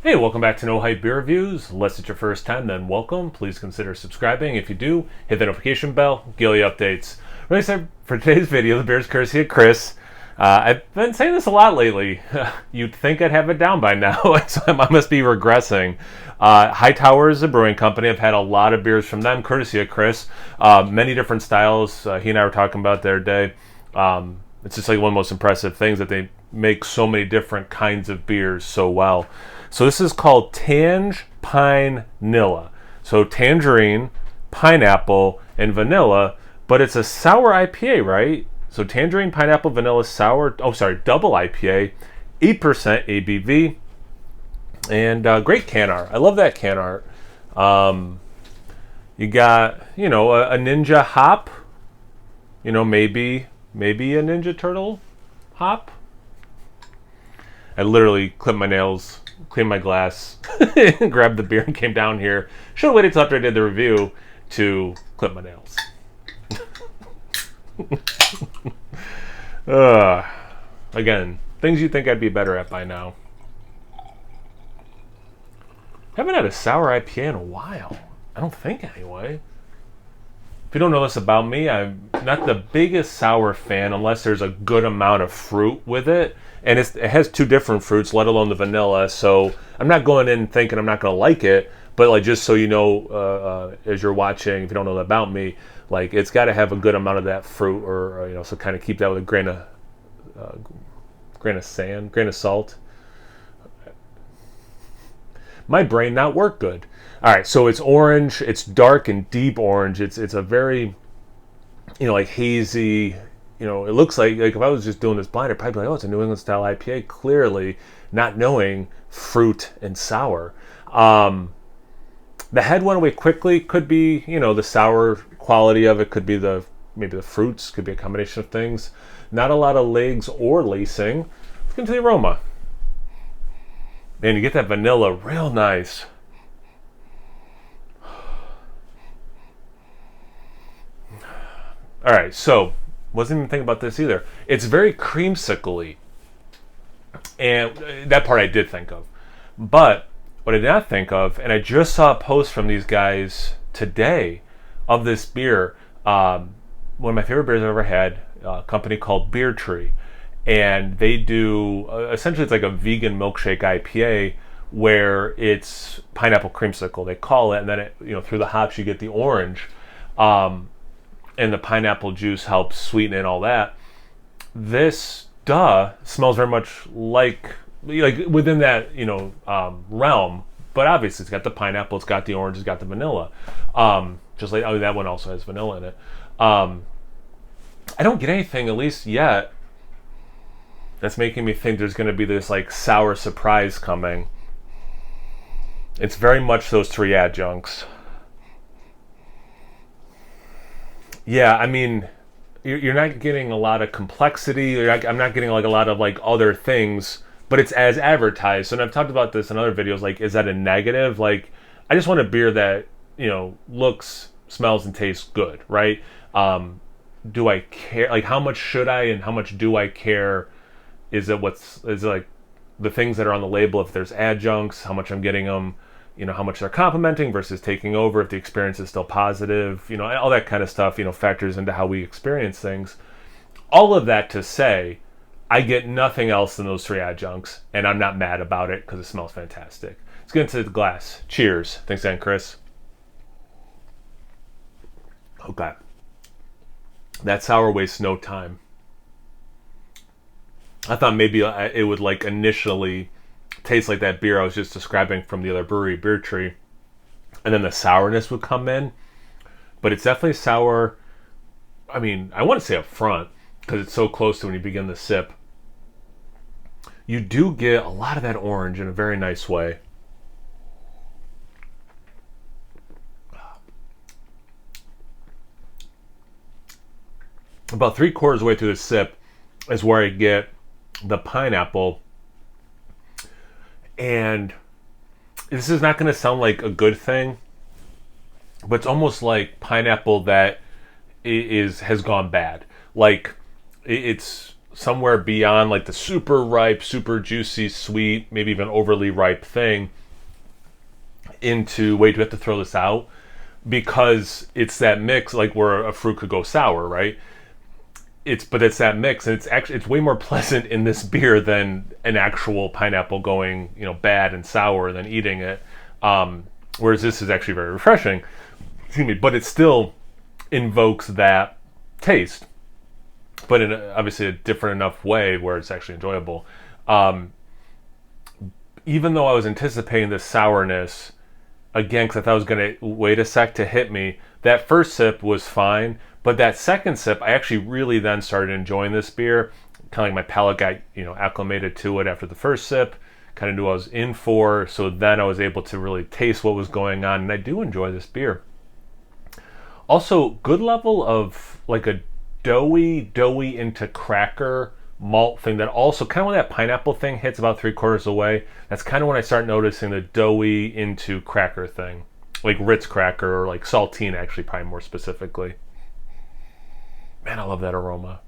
Hey, welcome back to No Hype Beer Reviews. Unless it's your first time, then welcome. Please consider subscribing. If you do, hit the notification bell, daily updates. Really excited for today's video. The beer's courtesy of Chris. I've been saying this a lot lately. You'd think I'd have it down by now, so I must be regressing. Hightower is a brewing company. I've had a lot of beers from them, courtesy of Chris. Many different styles. He and I were talking about their day. It's just like one of the most impressive things that they make so many different kinds of beers so well. So this is called Tang Pine Nilla. So tangerine, pineapple, and vanilla, but it's a sour IPA, right? So tangerine, pineapple, vanilla, sour, double IPA, 8% ABV, and great can art. I love that can art. You got, a ninja hop, maybe a Ninja Turtle hop. I literally clipped my nails, cleaned my glass, grabbed the beer and came down here. Should have waited till after I did the review to clip my nails. Again, things you think I'd be better at by now. Haven't had a sour IPA in a while. I don't think anyway. If you don't know this about me, I'm not the biggest sour fan unless there's a good amount of fruit with it. And it has two different fruits, let alone the vanilla. So I'm not going in thinking I'm not going to like it. But like, just so you know, as you're watching, if you don't know that about me, like it's got to have a good amount of that fruit, or so kind of keep that with a grain of sand, grain of salt. My brain not work good. All right, so it's orange. It's dark and deep orange. It's a very, like hazy. It looks like if I was just doing this blind, I'd probably be like, oh, it's a New England style IPA. Clearly, not knowing fruit and sour. The head went away quickly. Could be, the sour quality of it. Could be maybe the fruits. Could be a combination of things. Not a lot of legs or lacing. Let's get into the aroma. Man, you get that vanilla real nice. All right, so wasn't even thinking about this either. It's very creamsicle-y, and that part I did think of. But what I did not think of, and I just saw a post from these guys today of this beer. One of my favorite beers I've ever had, a company called Beer Tree, and they do essentially it's like a vegan milkshake IPA where it's pineapple creamsicle they call it, and then it, through the hops you get the orange. And the pineapple juice helps sweeten it, all that. This smells very much like within that realm, but obviously it's got the pineapple, it's got the orange, it's got the vanilla. Just like that one also has vanilla in it. I don't get anything, at least yet, that's making me think there's going to be this like sour surprise coming. It's very much those three adjuncts. Yeah, I mean, you're not getting a lot of complexity. I'm not getting like a lot of like other things, but it's as advertised. So, and I've talked about this in other videos. Like, is that a negative? Like, I just want a beer that looks, smells, and tastes good, right? Do I care? Like, how much should I and how much do I care? Is it like the things that are on the label? If there's adjuncts, how much I'm getting them? How much they're complimenting versus taking over, if the experience is still positive, all that kind of stuff, factors into how we experience things. All of that to say, I get nothing else than those three adjuncts, and I'm not mad about it because it smells fantastic. Let's get into the glass. Cheers. Thanks again, Chris. Okay. That sour wastes no time. I thought maybe it would like initially taste like that beer I was just describing from the other brewery, Beer Tree, and then the sourness would come in. But it's definitely sour. I mean, I want to say up front because it's so close to when you begin the sip. You do get a lot of that orange in a very nice way. About 3/4 way through the sip is where I get the pineapple. And this is not going to sound like a good thing, but it's almost like pineapple that has gone bad. Like it's somewhere beyond like the super ripe, super juicy, sweet, maybe even overly ripe thing into, wait, do we have to throw this out? Because it's that mix, like where a fruit could go sour, right? But it's that mix, and it's way more pleasant in this beer than an actual pineapple going, bad and sour than eating it. Whereas this is actually very refreshing. Excuse me, but it still invokes that taste, but in obviously a different enough way where it's actually enjoyable. Even though I was anticipating this sourness, again, because I thought it was going to wait a sec to hit me, that first sip was fine, but that second sip, I actually really then started enjoying this beer. Kind of like my palate got, acclimated to it after the first sip, kind of knew what I was in for, so then I was able to really taste what was going on, and I do enjoy this beer. Also, good level of like a doughy into cracker malt thing that also kind of when that pineapple thing hits about 3/4 away, that's kind of when I start noticing the doughy into cracker thing, like Ritz cracker or like saltine, actually, probably more specifically. Man, I love that aroma.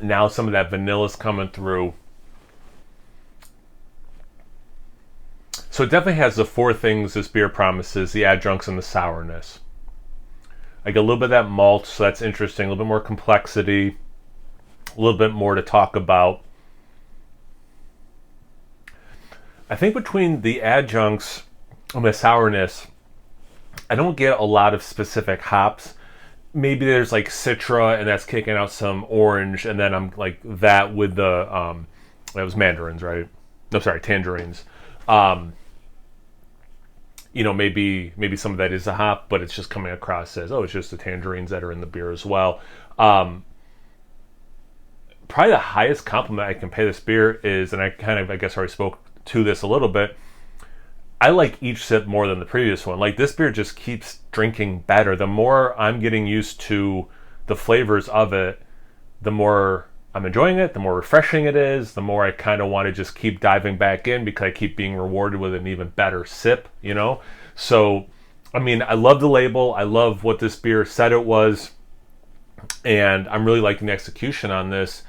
Now some of that vanilla's coming through. So it definitely has the four things this beer promises: the adjuncts and the sourness. I get a little bit of that malt, so that's interesting. A little bit more complexity, a little bit more to talk about. I think between the adjuncts and the sourness, I don't get a lot of specific hops. Maybe there's like Citra, and that's kicking out some orange, and then I'm like that with the that was mandarins, right? No, sorry, tangerines. Maybe some of that is a hop, but it's just coming across as, it's just the tangerines that are in the beer as well. Probably the highest compliment I can pay this beer is, and I guess already spoke to this a little bit, I like each sip more than the previous one. Like, this beer just keeps drinking better. The more I'm getting used to the flavors of it, the more I'm enjoying it, the more refreshing it is, the more I kind of want to just keep diving back in because I keep being rewarded with an even better sip, So, I mean, I love the label. I love what this beer said it was. And I'm really liking the execution on this.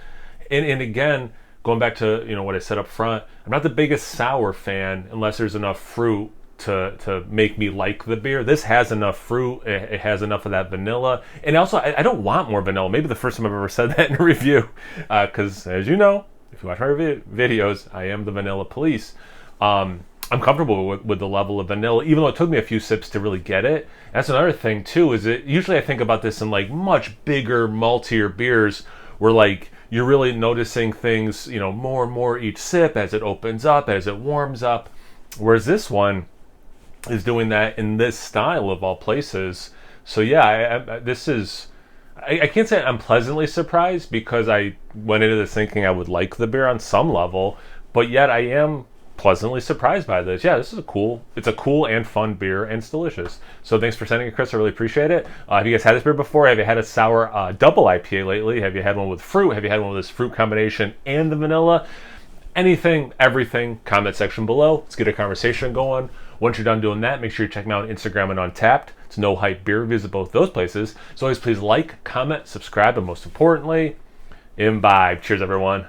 And again, going back to, what I said up front, I'm not the biggest sour fan unless there's enough fruit to make me like the beer. This has enough fruit. It has enough of that vanilla. And also, I don't want more vanilla. Maybe the first time I've ever said that in a review. Because, as you know, if you watch my videos, I am the vanilla police. I'm comfortable with the level of vanilla, even though it took me a few sips to really get it. That's another thing, too, is that usually I think about this in, like, much bigger, maltier beers where, like, you're really noticing things, more and more each sip as it opens up, as it warms up. Whereas this one is doing that in this style of all places. So yeah, I can't say I'm pleasantly surprised because I went into this thinking I would like the beer on some level, but yet I am pleasantly surprised by this. Yeah, it's a cool and fun beer, and it's delicious. So thanks for sending it, Chris. I really appreciate it. Have you guys had this beer before? Have you had a sour double IPA lately? Have you had one with fruit? Have you had one with this fruit combination and the vanilla? Anything, everything, comment section below. Let's get a conversation going. Once you're done doing that, make sure you check me out on Instagram and on Tapped. It's No Hype Beer Reviews at both those places. So always please like, comment, subscribe, and most importantly, imbibe. Cheers, everyone.